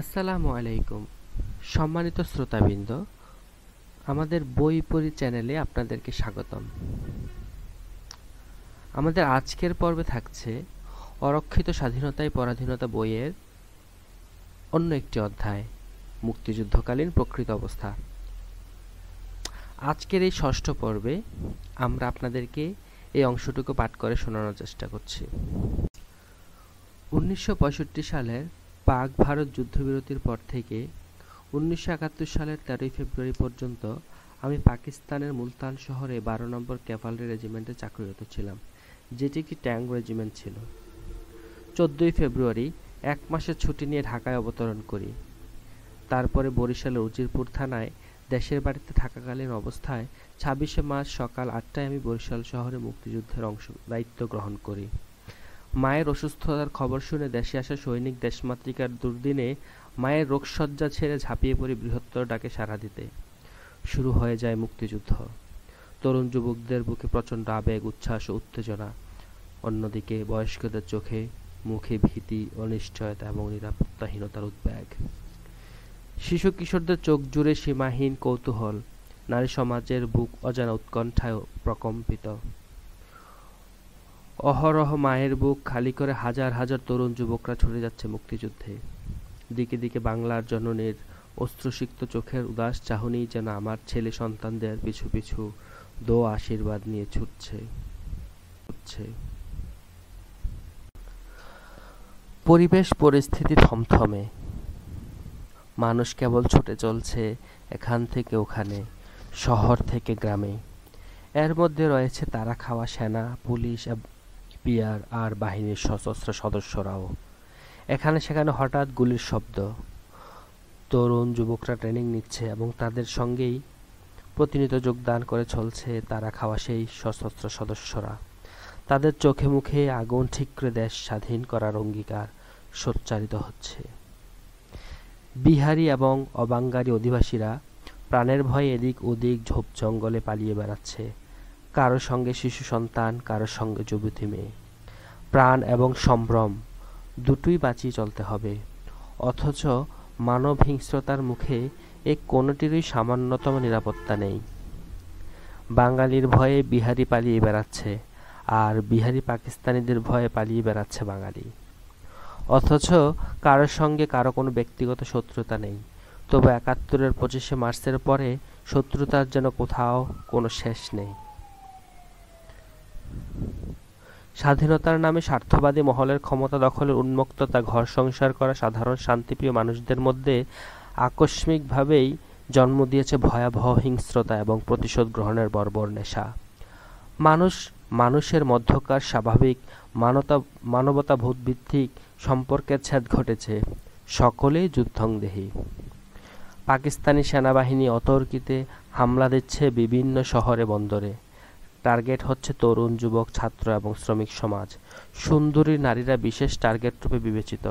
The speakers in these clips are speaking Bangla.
আসসালামু আলাইকুম। সম্মানিত শ্রোতাবৃন্দ, আমাদের বই পড়ি চ্যানেলে আপনাদেরকে স্বাগতম। আমাদের আজকের পর্বে থাকছে অরক্ষিত স্বাধীনতায় পরাধীনতা বইয়ের অন্য একটি অধ্যায়, মুক্তিযুদ্ধকালীন প্রকৃত অবস্থা। আজকের এই ষষ্ঠ পর্বে আমরা আপনাদেরকে এই অংশটুকু পাঠ করে শোনানোর চেষ্টা করছি। 1965 সালের পাক ভারত যুদ্ধবিরতির পর থেকে 1971 সালের 13 ফেব্রুয়ারি পর্যন্ত আমি পাকিস্তানের মুলতান শহরে 12 নম্বর ক্যাভালরি রেজিমেন্টে চাকরিরত ছিলাম, যেটি একটি ট্যাঙ্ক রেজিমেন্ট ছিল। 14 ফেব্রুয়ারি 1 মাসের ছুটি নিয়ে ঢাকায় অবতরণ করি। তারপরে বরিশালের উজিরপুর থানায় দেশের বাড়িতে থাকাকালীন অবস্থায় 26 মার্চ সকাল 8টায় আমি বরিশাল শহরে মুক্তিযুদ্ধের দায়িত্ব গ্রহণ করি। মায়ের অসুস্থতার খবর শুনে দেশে আসা সৈনিক দেশমাতৃকার দুর্দিনে মায়ের রোগশয্যা ছেড়ে ঝাঁপিয়ে পড়ি বৃহত্তর ডাকে সাড়া দিতে। শুরু হয়ে যায় মুক্তিযুদ্ধ। তরুণ যুবকদের বুকে প্রচণ্ড আবেগ, উচ্ছ্বাস ও উত্তেজনা। অন্যদিকে বয়স্কদের চোখে মুখে ভীতি, অনিশ্চয়তা এবং নিরাপত্তাহীনতার উদ্বেগ। শিশু কিশোরদের চোখ জুড়ে সীমাহীন কৌতূহল। নারী সমাজের বুক অজানা উৎকণ্ঠায় প্রকম্পিত। অহরহ মায়ের বুক খালি করে হাজার হাজার তরুণ যুবকরা ছুটে যাচ্ছে মুক্তিযুদ্ধে। দিকে দিকে বাংলার জননীর অশ্রুসিক্ত চোখের উদাস চাহনি যেন আমার ছেলে সন্তানদের পিছু পিছু দোয়া আশীর্বাদ নিয়ে ছুটছে। পরিবেশ পরিস্থিতি থমথমে। মানুষ কেবল ছুটে চলছে এখান থেকে ওখানে, শহর থেকে গ্রামে। এর মধ্যে রয়েছে তারা খাওয়া সেনা, পুলিশ, পিআর আর বাহিনীর সশস্ত্র সদস্যরাও। এখানে সেখানে হঠাৎ গুলির শব্দ। তরুণ যুবকরা ট্রেনিং নিচ্ছে এবং তাদের সঙ্গেই প্রতিনিয়ত যোগদান করে চলছে তারা খাওয়া সেই সশস্ত্র সদস্যরা। তাদের চোখে মুখে আগুন ঠিকরে দেশ স্বাধীন করার অঙ্গীকার সোচ্চারিত হচ্ছে। বিহারি এবং অবাঙ্গারি অধিবাসীরা প্রাণের ভয়ে এদিক ওদিক ঝোপ জঙ্গলে পালিয়ে বেড়াচ্ছে। কারো সঙ্গে শিশু সন্তান, কারো সঙ্গে যুবতী মেয়ে। প্রাণ এবং সম্ভ্রম দুটোই বাঁচিয়ে চলতে হবে, অথচ মানব হিংস্রতার মুখে এ কোনোটিরই সামান্যতম নিরাপত্তা নেই। বাঙালির ভয়ে বিহারি পালিয়ে বেড়াচ্ছে, আর বিহারি পাকিস্তানিদের ভয়ে পালিয়ে বেড়াচ্ছে বাঙালি। অথচ কারোর সঙ্গে কারো কোনো ব্যক্তিগত শত্রুতা নেই। তবে ৭১-এর ২৫শে মার্চের পরে শত্রুতার যেন কোথাও কোনো শেষ নেই। স্বাধীনতার নামে স্বার্থবাদী মহলের ক্ষমতা দখলের উন্মত্ততা ঘর সংসার করা সাধারণ শান্তিপ্রিয় মানুষদের মধ্যে আকস্মিকভাবেই জন্ম দিয়েছে ভয়াবহ হিংস্রতা এবং প্রতিশোধ গ্রহণের বর্বর নেশা। মানুষের মধ্যকার স্বাভাবিক মানবতাবোধ ভিত্তিক সম্পর্কের ছেদ ঘটেছে। সকলেই যুদ্ধংদেহী। পাকিস্তানি সেনাবাহিনী অতর্কিতে হামলা দিচ্ছে বিভিন্ন শহরে বন্দরে। টার্গেট হচ্ছে তরুণ, যুবক, ছাত্র এবং শ্রমিক সমাজ। সুন্দরী নারীরা বিশেষ টার্গেট রূপে বিবেচিত।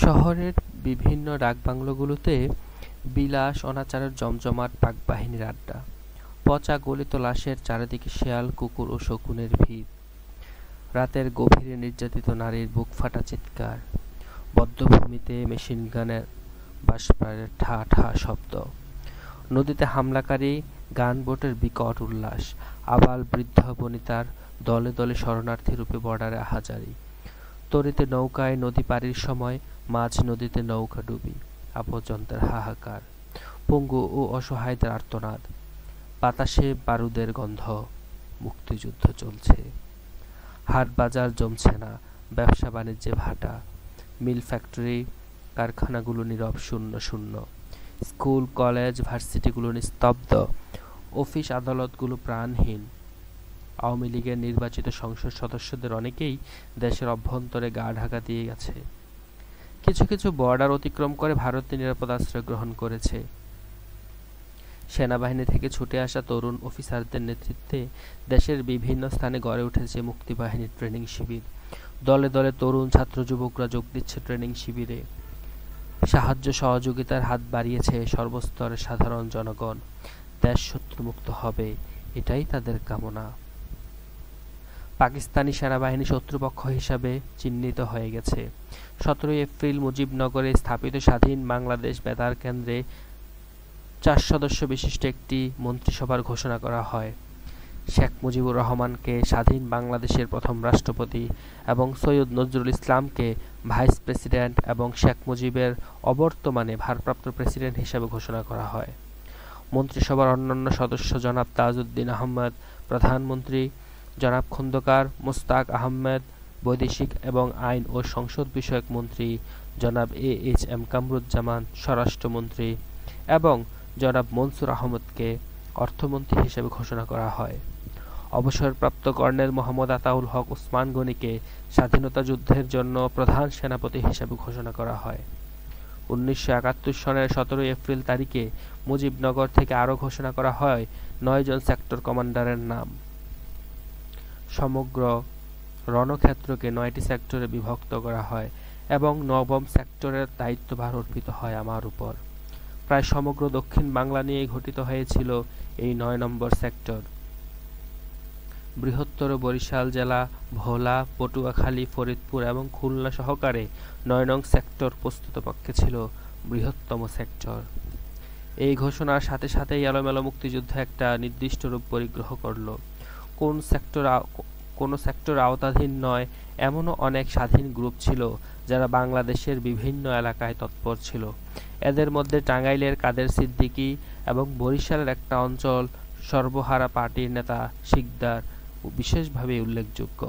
শহরের বিভিন্ন ডাকবাংলোগুলোতে বিলাস অনাচারের জমজমাট পাক বাহিনীর আড্ডা। পচা গলিত লাশের চারিদিকে শেয়াল, কুকুর ও শকুনের ভিড়। রাতের গভীরে নির্যাতিত নারীর বুক ফাটা চিৎকার। বধ্যভূমিতে মেশিনগানের বাঁশপাড়ের ঠা ঠা শব্দ। নদীতে হামলাকারী গানবোটের বিকট উল্লাস। আবাল বৃদ্ধ বনিতার দলে দলে শরণার্থী রূপে বর্ডারে আহাজারি। তরিতে নৌকায় নদী পাড়ির সময় মাঝ নদীতে নৌকা ডুবি। আপনজনদের হাহাকার। পঙ্গু ও অসহায়দের আর্তনাদ। বাতাসে বারুদের গন্ধ। মুক্তিযুদ্ধ চলছে। হাট বাজার জমছে না, ব্যবসা বাণিজ্যে ভাটা। মিল, ফ্যাক্টরি, কারখানাগুলো নীরব, শূন্য শূন্য। স্কুল, কলেজ, ভার্সিটিগুলো নিস্তব্ধ। অফিস আদালতগুলো প্রাণহীন। আওয়ামী লীগের নির্বাচিত সংসদ সদস্যদের অনেকেই দেশের অভ্যন্তরে গা ঢাকা দিয়ে গেছে। কিছু কিছু বর্ডার অতিক্রম করে ভারতে নিরাপদ আশ্রয় গ্রহণ করেছে। সেনাবাহিনী থেকে ছুটে আসা তরুণ অফিসারদের নেতৃত্বে দেশের বিভিন্ন স্থানে গড়ে উঠেছে মুক্তিবাহিনীর ট্রেনিং শিবির। দলে দলে তরুণ ছাত্র যুবকরা যোগ দিচ্ছে ট্রেনিং শিবিরে। সাহায্য সহযোগিতার হাত বাড়িয়েছে সর্বস্তরের সাধারণ জনগণ। দেশ শত্রুমুক্ত হবে, এটাই তাদের কামনা। পাকিস্তানি সেনাবাহিনী শত্রুপক্ষ হিসাবে চিহ্নিত হয়ে গেছে। 17 এপ্রিল মুজিবনগরে স্থাপিত স্বাধীন বাংলাদেশ বেতার কেন্দ্রে 4 সদস্য বিশিষ্ট একটি মন্ত্রিসভার ঘোষণা করা হয়। শেখ মুজিবুর রহমানকে স্বাধীন বাংলাদেশের প্রথম রাষ্ট্রপতি এবং সৈয়দ নজরুল ইসলামকে ভাইস প্রেসিডেন্ট এবং শেখ মুজিবের অবর্তমানে ভারপ্রাপ্ত প্রেসিডেন্ট হিসেবে ঘোষণা করা হয়। মন্ত্রিসভার অন্যান্য সদস্য জনাব তাজউদ্দিন আহমেদ প্রধানমন্ত্রী, জনাব খন্দকার মোস্তাক আহমেদ বৈদেশিক এবং আইন ও সংসদ বিষয়ক মন্ত্রী, জনাব এ.এইচ.এম. কামরুজ্জামান স্বরাষ্ট্রমন্ত্রী এবং জনাব মনসুর আহমদকে অর্থমন্ত্রী হিসেবে ঘোষণা করা হয়। অবসরপ্রাপ্ত কর্নেল মোহাম্মদ আতাউল হক ওসমান গনিকে স্বাধীনতা যুদ্ধের জন্য প্রধান সেনাপতি হিসেবে ঘোষণা করা হয়। 1971 সনের 17 এপ্রিল তারিখে মুজিবনগর থেকে আরও ঘোষণা করা হয় 9 জন সেক্টর কমান্ডারের নাম। সমগ্র রণক্ষেত্রকে 9টি সেক্টরে বিভক্ত করা হয় এবং 9ম সেক্টরের দায়িত্বভার অর্পিত হয় আমার উপর। প্রায় সমগ্র দক্ষিণ বাংলা নিয়ে গঠিত হয়েছিল এই 9 নম্বর সেক্টর। বৃহত্তর বরিশাল জেলা, ভোলা, পটুয়াখালী, ফরিদপুর এবং খুলনা সহকারে 9 নং সেক্টর প্রস্তুতপক্ষে ছিল বৃহত্তম সেক্টর। এই ঘোষণার সাথে সাথেই এলোমেলো মুক্তিযুদ্ধ একটা নির্দিষ্ট রূপ পরিগ্রহ করল। কোন সেক্টর আওতাধীন নয় এমনও অনেক স্বাধীন গ্রুপ ছিল যারা বাংলাদেশের বিভিন্ন এলাকায় তৎপর ছিল। এদের মধ্যে টাঙ্গাইলের কাদের সিদ্দিকী এবং বরিশালের একটা অঞ্চল সর্বহারা পার্টির নেতা শিকদার বিশেষভাবে উল্লেখযোগ্য।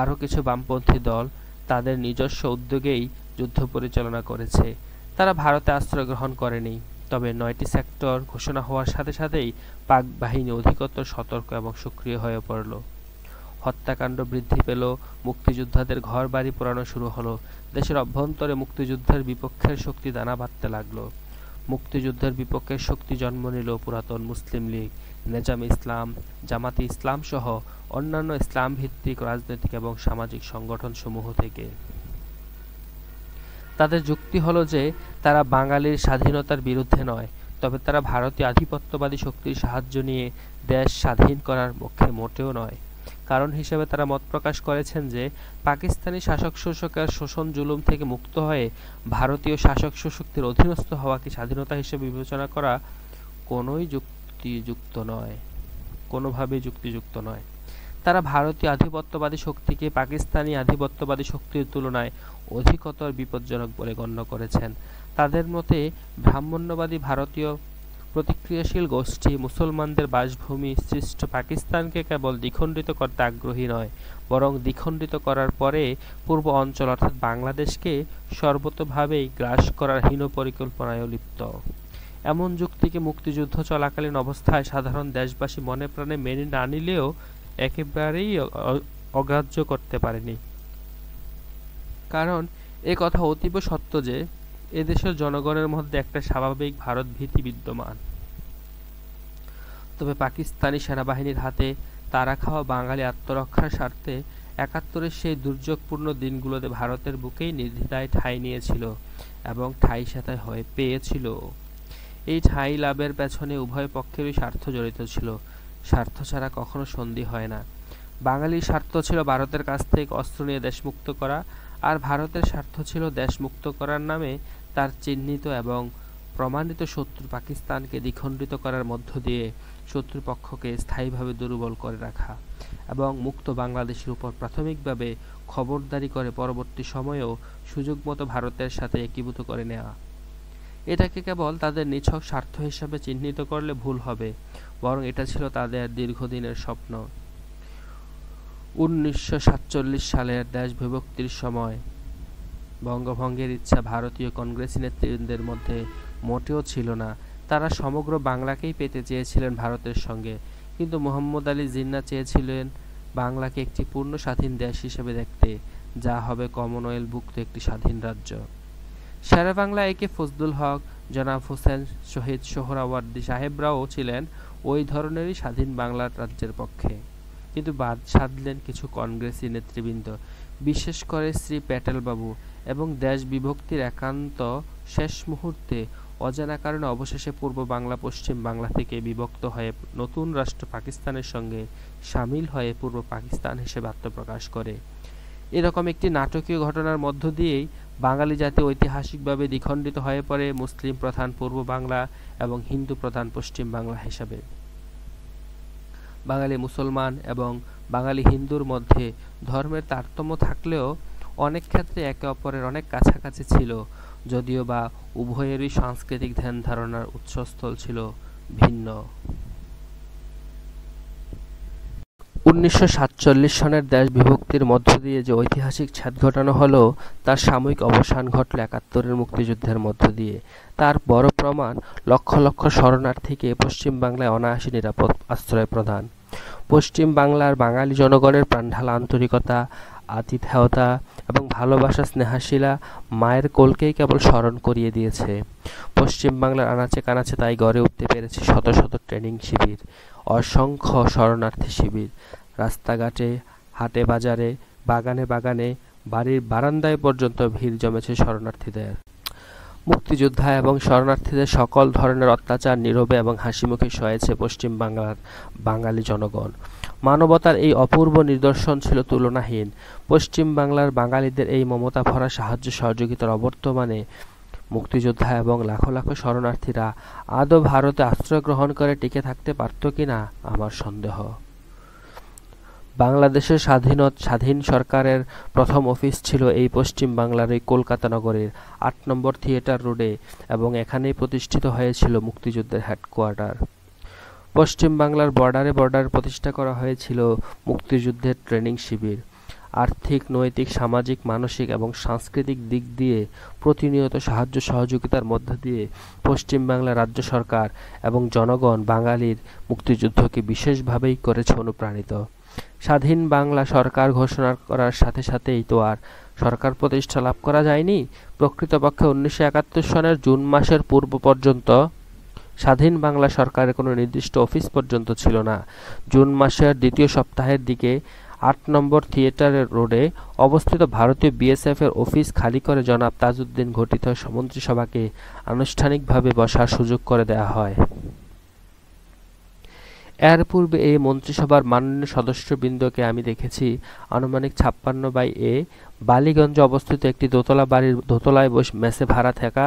আরও কিছু বামপন্থী দল তাদের নিজস্ব উদ্যোগেই যুদ্ধ পরিচালনা করেছে। তারা ভারতে আশ্রয় গ্রহণ করেনি। তবে 9টি সেক্টর ঘোষণা হওয়ার সাথে সাথেই পাক বাহিনী অধিকতর সতর্ক এবং সক্রিয় হয়ে পড়ল। হত্যাকাণ্ড বৃদ্ধি পেল, মুক্তিযোদ্ধাদের ঘর বাড়ি পোড়ানো শুরু হলো। দেশের অভ্যন্তরে মুক্তিযুদ্ধের বিপক্ষের শক্তি দানা বাঁধতে লাগলো। মুক্তিযুদ্ধের বিপক্ষের শক্তি জন্ম নিল পুরাতন মুসলিম লীগ, নেজাম ইসলাম, জামাতে ইসলাম সহ অন্যান্য ইসলাম ভিত্তিক রাজনৈতিক এবং সামাজিক সংগঠন সমূহ থেকে। তাদের যুক্তি হলো যে তারা বাঙালির স্বাধীনতার বিরুদ্ধে নয়, তবে তারা ভারতীয় আধিপত্যবাদী শক্তির সাহায্য নিয়ে দেশ স্বাধীন করার পক্ষে মোটেও নয়। কারণ হিসেবে তারা মত প্রকাশ করেছেন যে পাকিস্তানি শাসক শোষকের শোষণ জুলুম থেকে মুক্ত হয়ে ভারতীয় শাসক শোষকদের অধীনস্থ হওয়াকে স্বাধীনতা হিসেবে বিবেচনা করা কোনোভাবেই যুক্তিযুক্ত নয়। তারা ভারতীয় আধিপত্যবাদী শক্তিকে পাকিস্তানি আধিপত্যবাদী শক্তির তুলনায় অধিকতর বিপজ্জনক বলে গণ্য করেছেন। তাদের মতে ব্রাহ্মণ্যবাদী ভারতীয় প্রতিক্রিয়াশীল গোষ্ঠী মুসলমানদের বাসভূমি সৃষ্ট পাকিস্তানকে কেবল দ্বিখণ্ডিত করতে আগ্রহী নয়, বরং দ্বিখণ্ডিত করার পরে পূর্ব অঞ্চল অর্থাৎ বাংলাদেশকে সর্বতোভাবেই গ্রাস করার হীন পরিকল্পনায় লিপ্ত। এমন যুক্তিকে মুক্তিযুদ্ধ চলাকালীন অবস্থায় সাধারণ দেশবাসী মনে প্রাণে মেনে না নিলেও একেবারেই অগ্রাহ্য করতে পারেনি। কারণ এ কথা অতীব সত্য যে এদেশের জনগণের মধ্যে একটা স্বাভাবিক ভারত ভীতি বিদ্যমান। তবে পাকিস্তানি সেনাবাহিনীর হাতে তাড়া খাওয়া বাঙালি আত্মরক্ষার স্বার্থে ৭১-এর সেই দুর্যোগপূর্ণ দিনগুলোতে ভারতের বুকেই নির্দ্বিধায় ঠাঁই নিয়েছিল এবং ঠাঁই সেথায় হয়ে পেয়েছিল। এই ঠাঁই লাভের পেছনে উভয় পক্ষেরই স্বার্থ জড়িত ছিল। স্বার্থ ছাড়া কখনো সন্ধি হয় না। বাঙালির স্বার্থ ছিল ভারতের কাছ থেকে অস্ত্র নিয়ে দেশ মুক্ত করা, আর ভারতের স্বার্থ ছিল দেশ মুক্ত করার নামে তার চিহ্নিত এবং প্রমাণিত শত্রু পাকিস্তানকে দ্বিখণ্ডিত করার মধ্য দিয়ে শত্রুপক্ষকে স্থায়ীভাবে দুর্বল করে রাখা এবং মুক্ত বাংলাদেশের উপর প্রাথমিকভাবে খবরদারি করে পরবর্তী সময়েও সুযোগমতো ভারতের সাথে একীভূত করে নেওয়া। এটাকে কেবল তাদের নিছক স্বার্থ হিসাবে চিহ্নিত করলে ভুল হবে, বরং এটা ছিল তাদের দীর্ঘদিনের স্বপ্ন। 1947 সালের দেশ বিভক্তির সময় বঙ্গভঙ্গের ইচ্ছা ভারতীয় কংগ্রেসি নেতৃবৃন্দের মধ্যে মোটেও ছিল না। তারা সমগ্র বাংলাকেই পেতে চেয়েছিলেন ভারতের সঙ্গে, কিন্তু মোহাম্মদ আলী জিন্নাহ চেয়েছিলেন বাংলাকে একটি পূর্ণ স্বাধীন দেশ হিসেবে দেখতে, যা হবে কমনওয়েলথভুক্ত একটি স্বাধীন রাজ্য। শেরেবাংলা একে ফজলুল হক, জনাব হোসেন শহীদ সোহরাওয়ার্দী সাহেবরাও ছিলেন ওই ধরনেরই স্বাধীন বাংলার রাজ্যের পক্ষে, কিন্তু বাদ সাধলেন কিছু কংগ্রেসি নেতৃবৃন্দ, বিশেষ করে শ্রী প্যাটেলবাবু, এবং দেশ বিভক্তির একান্ত শেষ মুহূর্তে অজানা কারণে অবশেষে পূর্ব বাংলা পশ্চিম বাংলা থেকে বিভক্ত হয়ে নতুন রাষ্ট্র পাকিস্তানের সঙ্গে সামিল হয়ে পূর্ব পাকিস্তান হিসেবে আত্মপ্রকাশ করে। এরকম একটি নাটকীয় ঘটনার মধ্য দিয়েই বাঙালি জাতি ঐতিহাসিকভাবে দ্বিখণ্ডিত হয়ে পড়ে মুসলিম প্রধান পূর্ব বাংলা এবং হিন্দু প্রধান পশ্চিম বাংলা হিসাবে। বাঙালি মুসলমান এবং বাঙালি হিন্দুর মধ্যে ধর্মের তারতম্য থাকলেও অনেক ক্ষেত্রে একে অপরের অনেক কাছাকাছি ছিল, যদিও বা উভয়েরই সাংস্কৃতিক ধ্যান ধারণার উৎসস্থল ছিল ভিন্ন। 1947 সনের দেশ বিভক্তির মধ্য দিয়ে যে ঐতিহাসিক ছেদ ঘটানো হলো, তার সাময়িক অবসান ঘটল 71-এর মুক্তিযুদ্ধের মধ্য দিয়ে। তার বড় প্রমাণ লক্ষ লক্ষ শরণার্থীকে পশ্চিম বাংলায় অনায়াসে নিরাপদ আশ্রয় প্রদান। পশ্চিম বাংলার বাঙালি জনগণের প্রাণঢালা আন্তরিকতা, আতিথেয়তা এবং ভালোবাসা স্নেহাশীলা মায়ের কোলকেই কেবল স্মরণ করিয়ে দিয়েছে। পশ্চিম বাংলার আনাচে কানাচে তাই গড়ে উঠতে পেরেছে শত শত ট্রেনিং শিবির, অসংখ্য শরণার্থী শিবির। রাস্তাঘাটে, হাটে বাজারে, বাগানে বাগানে, বাড়ির বারান্দায় পর্যন্ত ভিড় জমেছে শরণার্থীদের। মুক্তিযোদ্ধা এবং শরণার্থীদের সকল ধরনের অত্যাচার নীরবে এবং হাসিমুখে সয়েছে পশ্চিম বাংলার বাঙালি জনগণ। মানবতার এই অপূর্ব নিদর্শন ছিল তুলনাহীন। পশ্চিম বাংলার বাঙালিদের এই মমতা ভরা সাহায্য সহযোগিতার অবর্তমানে মুক্তিযোদ্ধা এবং লাখো লাখো শরণার্থীরা আদৌ ভারতে আশ্রয় গ্রহণ করে টিকে থাকতে পারত কিনা আমার সন্দেহ। বাংলাদেশের স্বাধীন সরকারের প্রথম অফিস ছিল এই পশ্চিম বাংলার এই কলকাতা নগরের ৮ নম্বর থিয়েটার রোডে এবং এখানেই প্রতিষ্ঠিত হয়েছিল মুক্তিযুদ্ধের হেডকোয়ার্টার। পশ্চিম বাংলার বর্ডারে প্রতিষ্ঠা করা হয়েছিল মুক্তিযুদ্ধের ট্রেনিং শিবির। আর্থিক, নৈতিক, সামাজিক, মানসিক এবং সাংস্কৃতিক দিক দিয়ে প্রতিনিয়ত সাহায্য সহযোগিতার মধ্য দিয়ে পশ্চিম বাংলা রাজ্য সরকার এবং জনগণ বাঙালির মুক্তিযুদ্ধকে বিশেষভাবেই করেছে অনুপ্রাণিত। স্বাধীন বাংলা সরকার ঘোষণা করার সাথে সাথেই তো আর সরকার প্রতিষ্ঠা লাভ করা যায়নি। প্রকৃতপক্ষে 1971 সনের জুন মাসের পূর্ব পর্যন্ত স্বাধীন বাংলা সরকারের কোনো নির্দিষ্ট অফিস পর্যন্ত ছিল না। জুন মাসের দ্বিতীয় সপ্তাহের দিকে ৮ নম্বর থিয়েটার রোডে অবস্থিত ভারতীয় বিএসএফ-এর অফিস খালি করে জনাব তাজউদ্দিন গঠিত মন্ত্রিসভাকে আনুষ্ঠানিকভাবে বসার সুযোগ করে দেয়া হয়। এর পূর্বে এই মন্ত্রিসভার মাননীয় সদস্যবৃন্দকে আমি দেখেছি আনুমানিক 56/A বালিগঞ্জে অবস্থিত একটি দোতলা বাড়ির দোতলায় বসে মেসে ভাড়া থাকা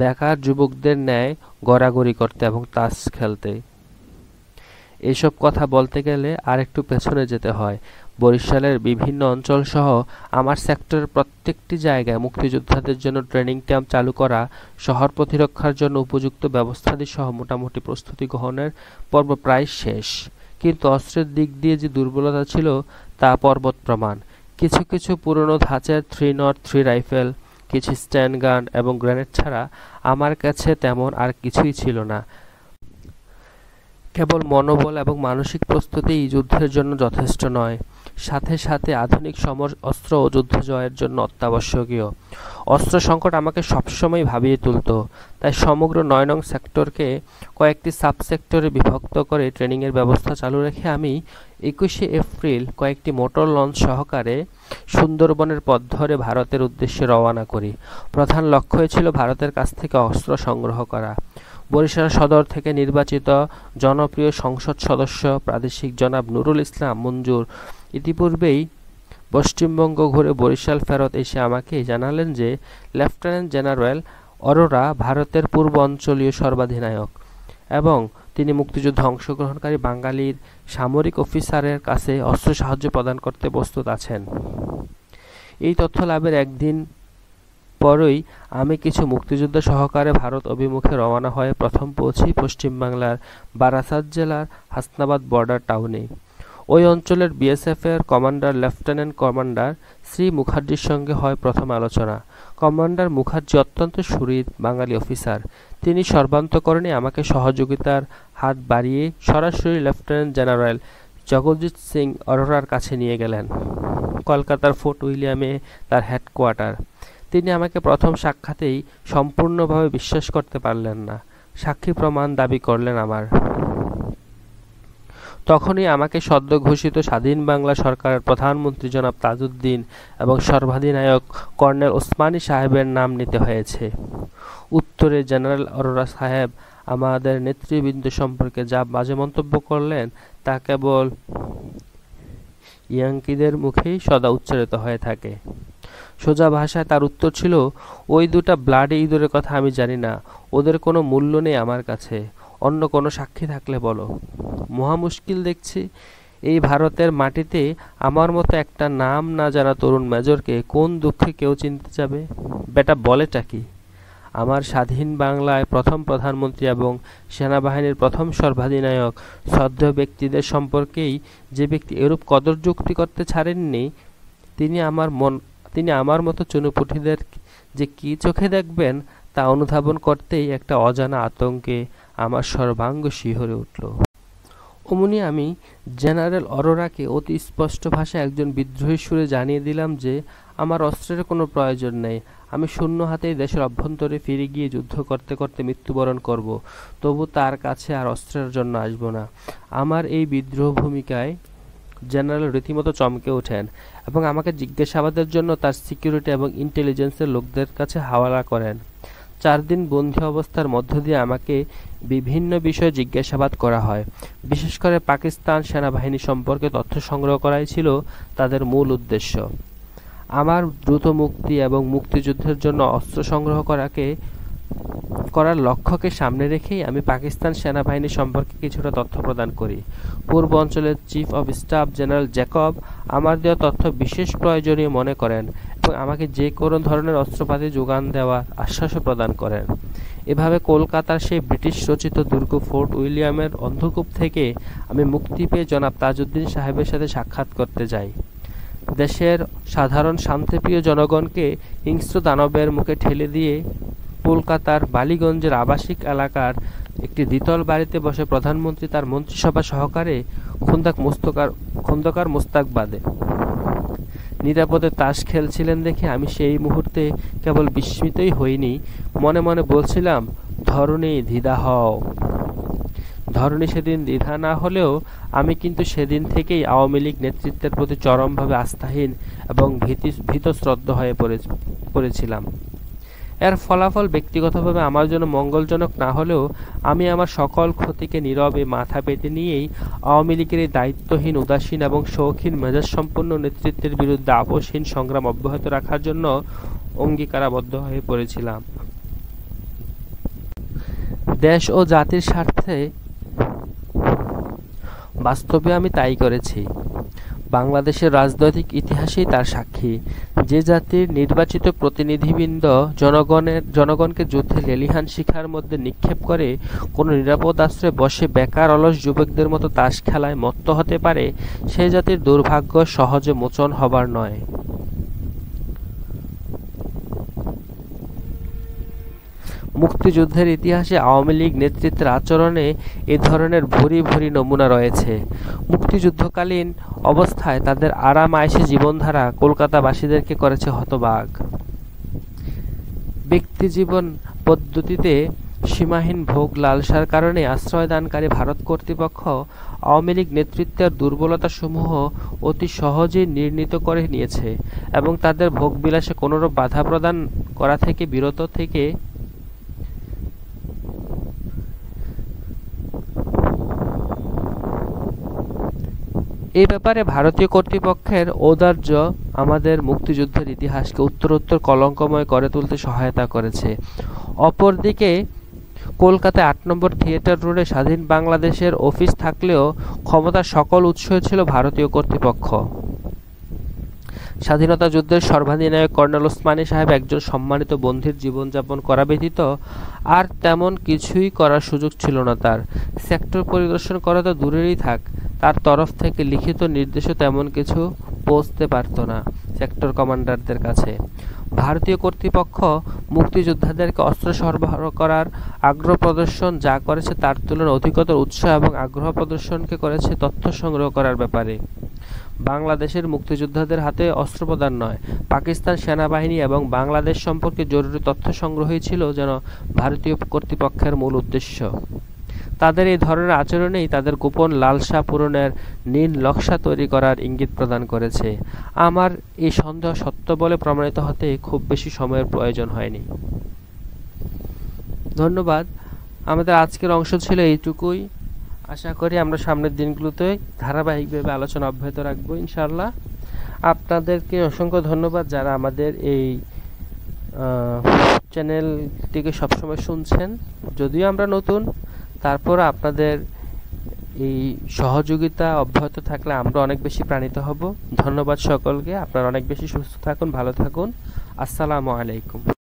বেকার যুবকদের ন্যায় গড়াগড়ি করতে এবং তাস খেলতে। এইসব কথা বলতে গেলে আর একটু পেছনে যেতে হয়। বরিশালের বিভিন্ন অঞ্চল সহ আমার সেক্টরের প্রত্যেকটি জায়গায় মুক্তিযোদ্ধাদের জন্য ট্রেনিং ক্যাম্প চালু করা, শহর প্রতিরক্ষার জন্য উপযুক্ত ব্যবস্থাদি সহ মোটামুটি প্রস্তুতি গ্রহণের পর্ব প্রায় শেষ। কিন্তু অস্ত্রের দিক দিয়ে যে দুর্বলতা ছিল তা পর্বত প্রমাণ। কিছু কিছু পুরনো ধাঁচের 303 রাইফেল, কিছু স্ট্যান্ড গান এবং গ্রেনেড ছাড়া আমার কাছে তেমন আর কিছুই ছিল না। কেবল মনোবল এবং মানসিক প্রস্তুতিই যুদ্ধের জন্য যথেষ্ট নয়, সাথে সাথে আধুনিক অস্ত্র ও যুদ্ধ জয়ের জন্য অত্যাবশ্যকীয়। অস্ত্র সংকট আমাকে সবসময় ভাবিয়ে তুলত। তাই সমগ্র ৯ নং সেক্টরকে কয়েকটি সাবসেক্টরে বিভক্ত করে ট্রেনিংয়ের ব্যবস্থা চালু রেখে আমি ২১শে এপ্রিল কয়েকটি মোটর লঞ্চ সহকারে সুন্দরবনের পথ ধরে ভারতের উদ্দেশ্যে রওনা করি। প্রধান লক্ষ্যই ছিল ভারতের কাছ থেকে অস্ত্র সংগ্রহ করা। বরিশাল সদর থেকে নির্বাচিত জনপ্রিয় সংসদ সদস্য প্রাদেশিক জনাব নুরুল ইসলাম মঞ্জুর ইতিপূর্বেই পশ্চিমবঙ্গ ঘুরে বরিশাল ফেরত এসে আমাকে জানালেন যে লেফটেন্যান্ট জেনারেল অরোরা ভারতের পূর্ব অঞ্চলীয় সর্বাধিনায়ক এবং তিনি মুক্তিযুদ্ধে অংশগ্রহণকারী বাঙালির সামরিক অফিসারের কাছে অস্ত্র সাহায্য প্রদান করতে প্রস্তুত আছেন। এই তথ্য লাভের একদিন পরই আমি কিছু মুক্তিযোদ্ধা সহকারে ভারত অভিমুখে রওনা হয়ে প্রথম পৌঁছি পশ্চিমবাংলার বারাসাত জেলার হাসনাবাদ বর্ডার টাউনে। ওই অঞ্চলের বিএসএফ-এর কমান্ডার লেফটেন্যান্ট কমান্ডার শ্রী মুখার্জির সঙ্গে হয় প্রথম আলোচনা। কমান্ডার মুখার্জি অত্যন্ত সুহৃদ বাঙালি অফিসার। তিনি সর্বান্তকরণে আমাকে সহযোগিতার হাত বাড়িয়ে সরাসরি লেফটেন্যান্ট জেনারেল জগজিৎ সিং অরোরার কাছে নিয়ে গেলেন। কলকাতার ফোর্ট উইলিয়ামে তার হেডকোয়ার্টার। তিনি আমাকে প্রথম সাক্ষাতেই সম্পূর্ণভাবে বিশ্বাস করতে পারলেন না। সাক্ষী প্রমাণ দাবি করলেন আমার। তখনই আমাকে সদ্য ঘোষিত স্বাধীন বাংলা সরকারের প্রধানমন্ত্রী জনাব তাজউদ্দিন এবং সর্বাধিনায়ক কর্নেল ওসমানী সাহেবের নাম নিতে হয়েছে। উত্তরে জেনারেল অরোরা সাহেব আমাদের নেতৃবৃন্দ সম্পর্কে যা বাজে মন্তব্য করলেন তা কেবল ইয়াঙ্কিদের মুখেই সদা উচ্চারিত হয়ে থাকে। সোজা ভাষায় তার উত্তর ছিল, ওই দুটা ব্লাডি ইঁদুরের কথা আমি জানি না, ওদের কোনো মূল্য নেই আমার কাছে, অন্য কোনো সাক্ষী থাকলে বলো। মহা মুশকিল দেখছি, এই ভারতের মাটিতে আমার মতো একটা নাম না জানা তরুণ মেজরকে কোন দুঃখে কেউ চিনতে যাবে? বেটা বলেটা কি? আমার স্বাধীন বাংলায় প্রথম প্রধানমন্ত্রী এবং সেনাবাহিনীর প্রথম সর্বাধিনায়ক শ্রদ্ধেয় ব্যক্তিদের সম্পর্কেই যে ব্যক্তি এরূপ কদর যুক্তি করতে ছাড়েননি, তিনি আমার মতো চুনোপুঁটিদের যে কি চোখে দেখবেন তা অনুধাবন করতেই একটা অজানা আতঙ্কে আমার সর্বাঙ্গ শিহরে উঠল। অমনি আমি জেনারেল অরোরাকে অতি স্পষ্ট ভাষায় একজন বিদ্রোহী সুরে জানিয়ে দিলাম যে আমার অস্ত্রের কোনো প্রয়োজন নেই, আমি শূন্য হাতেই দেশের অভ্যন্তরে ফিরে গিয়ে যুদ্ধ করতে করতে মৃত্যুবরণ করব, তবু তার কাছে আর অস্ত্রের জন্য আসব না। আমার এই বিদ্রোহ ভূমিকায় জেনারেল রীতিমতো চমকে ওঠেন এবং আমাকে জিজ্ঞাসাবাদের জন্য তার সিকিউরিটি এবং ইন্টেলিজেন্সের লোকদের কাছে হাওয়ালা করেন। 4 দিন বন্দী অবস্থার মধ্য দিয়ে আমাকে বিভিন্ন বিষয়ে জিজ্ঞাসাবাদ করা হয়। বিশেষ করে পাকিস্তান সেনাবাহিনী সম্পর্কে তথ্য সংগ্রহ করাই ছিল তাদের মূল উদ্দেশ্য। আমার দ্রুত মুক্তি এবং মুক্তিযুদ্ধের জন্য অস্ত্র সংগ্রহ করার লক্ষ্যকে সামনে রেখেই আমি পাকিস্তান সেনাবাহিনী সম্পর্কে কিছুটা তথ্য প্রদান করি। পূর্ব অঞ্চলের chief of staff general Jacob আমার দেওয়া তথ্য বিশেষ প্রয়োজনীয় মনে করেন এবং আমাকে যে কোনো ধরনের অস্ত্রপাতি যোগান দেওয়ার আশ্বাসও প্রদান করেন। এভাবে কলকাতার সেই ব্রিটিশ রচিত দুর্গ ফোর্ট উইলিয়ামের অন্ধকূপ থেকে আমি মুক্তি পেয়ে জনাব তাজউদ্দিন সাহেবের সাথে সাক্ষাৎ করতে যাই। দেশের সাধারণ শান্তিপ্রিয় জনগণকে হিংস্র দানবের মুখে ঠেলে দিয়ে কলকাতার বালিগঞ্জের আবাসিক এলাকার একটি দ্বিতল বাড়িতে বসে প্রধানমন্ত্রী তার মন্ত্রিসভা সহকারে খন্দকার মোস্তাকবাদে নিরাপদে তাস খেলছিলেন দেখে আমি সেই মুহূর্তে কেবল বিস্মিতই হইনি, মনে মনে বলছিলাম, ধরণী দ্বিধা হও। ধরণী সেদিন দ্বিধা না হলেও আমি কিন্তু সেদিন থেকেই আওয়ামী লীগ নেতৃত্বের প্রতি চরমভাবে আস্থাহীন এবং ভীতশ্রদ্ধ হয়ে পড়েছিলাম। এর ফলাফল ব্যক্তিগতভাবে আমার জন্য মঙ্গলজনক না হলেও আমি আমার সকল ক্ষতিকে নীরবে মাথা পেতে নিয়েই আওয়ামী লীগের এই দায়িত্বহীন, উদাসীন এবং শৌখিন মেজাজ সম্পন্ন নেতৃত্বের বিরুদ্ধে আপোষহীন সংগ্রাম অব্যাহত রাখার জন্য অঙ্গীকারাবদ্ধ হয়ে পড়েছিলাম। দেশ ও জাতির স্বার্থে বাস্তবে আমি তাই করেছি। বাংলাদেশের রাজনৈতিক ইতিহাসেই তার সাক্ষী। যে জাতির নির্বাচিত প্রতিনিধিবৃন্দ জনগণকে যুদ্ধে লেলিহান শিখার মধ্যে নিক্ষেপ করে কোনো নিরাপদ আশ্রয়ে বসে বেকার অলস যুবকদের মতো তাস খেলায় মত্ত হতে পারে, সে জাতির দুর্ভাগ্য সহজে মোচন হবার নয়। মুক্তিযুদ্ধের ইতিহাসে আওয়ামী লীগ নেতৃত্বের আচরণে এ ধরনের ভুরি ভুরি নমুনা রয়েছে। মুক্তিযুদ্ধকালীন অবস্থায় তাদের আরাম আয়েশি জীবনধারা কলকাতাবাসীদেরকে করেছে হতবাক। ব্যক্তিজীবন পদ্ধতিতে সীমাহীন ভোগ লালসার কারণে আশ্রয়দানকারী ভারত কর্তৃপক্ষ আওয়ামী লীগ নেতৃত্বের দুর্বলতাসমূহ অতি সহজেই নির্ণীত করে নিয়েছে এবং তাদের ভোগবিলাসে কোনোরূপ বাধা প্রদান করা থেকে বিরত থেকে এই ব্যাপারে ভারতীয় কর্তৃপক্ষের ঔদার্য আমাদের মুক্তিযুদ্ধের ইতিহাসকে উত্তরোত্তর কলঙ্কময় করে তুলতে সহায়তা করেছে। অপরদিকে কলকাতায় ৮ নম্বর থিয়েটার রোডে স্বাধীন বাংলাদেশের অফিস থাকলেও ক্ষমতার সকল উৎসই ছিল ভারতীয় কর্তৃপক্ষ। স্বাধীনতা যুদ্ধের সর্বাধিনায়ক কর্নেল ওসমানী সাহেব একজন সম্মানিত বন্দীর জীবনযাপন করা ব্যতীত আর তেমন কিছুই করার সুযোগ ছিল না তার। সেক্টর পরিদর্শন করা তো দূরেরই থাক, তার তরফ থেকে লিখিত নির্দেশও তেমন কিছু পৌঁছতে পারত না সেক্টর কমান্ডারদের কাছে। ভারতীয় কর্তৃপক্ষ মুক্তিযোদ্ধাদেরকে অস্ত্র সরবরাহ করার আগ্রহ প্রদর্শন যা করেছে তার তুলনায় অধিকতর উৎসাহ এবং আগ্রহ প্রদর্শনকে করেছে তথ্য সংগ্রহ করার ব্যাপারে। বাংলাদেশের মুক্তিযোদ্ধাদের হাতে অস্ত্র প্রদান নয়, পাকিস্তান সেনাবাহিনী এবং বাংলাদেশ সম্পর্কে জরুরি তথ্য সংগ্রহই ছিল যেন ভারতীয় কর্তৃপক্ষের মূল উদ্দেশ্য। তাদের এই ধরনের আচরণেই তাদের গোপন লালসা পূরণের নীল নকশা তৈরি করার ইঙ্গিত প্রদান করেছে। আমার এই সন্দেহ সত্য বলে প্রমাণিত হতে খুব বেশি সময়ের প্রয়োজন হয়নি। ধন্যবাদ। আমাদের আজকের অংশ ছিল এইটুকুই। আশা করি আমরা সামনের দিনগুলোতে ধারাবাহিকভাবে আলোচনা অব্যাহত রাখবো ইনশাআল্লাহ। আপনাদেরকে অসংখ্য ধন্যবাদ যারা আমাদের এই চ্যানেলটিকে সবসময় শুনছেন। যদিও আমরা নতুন, তারপর আপনাদের এই সহযোগিতা অব্যাহত থাকলে আমরা অনেক বেশি প্রাণিত হব। ধন্যবাদ সকলকে। আপনারা অনেক বেশি সুস্থ থাকুন, ভালো থাকুন। আসসালামু আলাইকুম।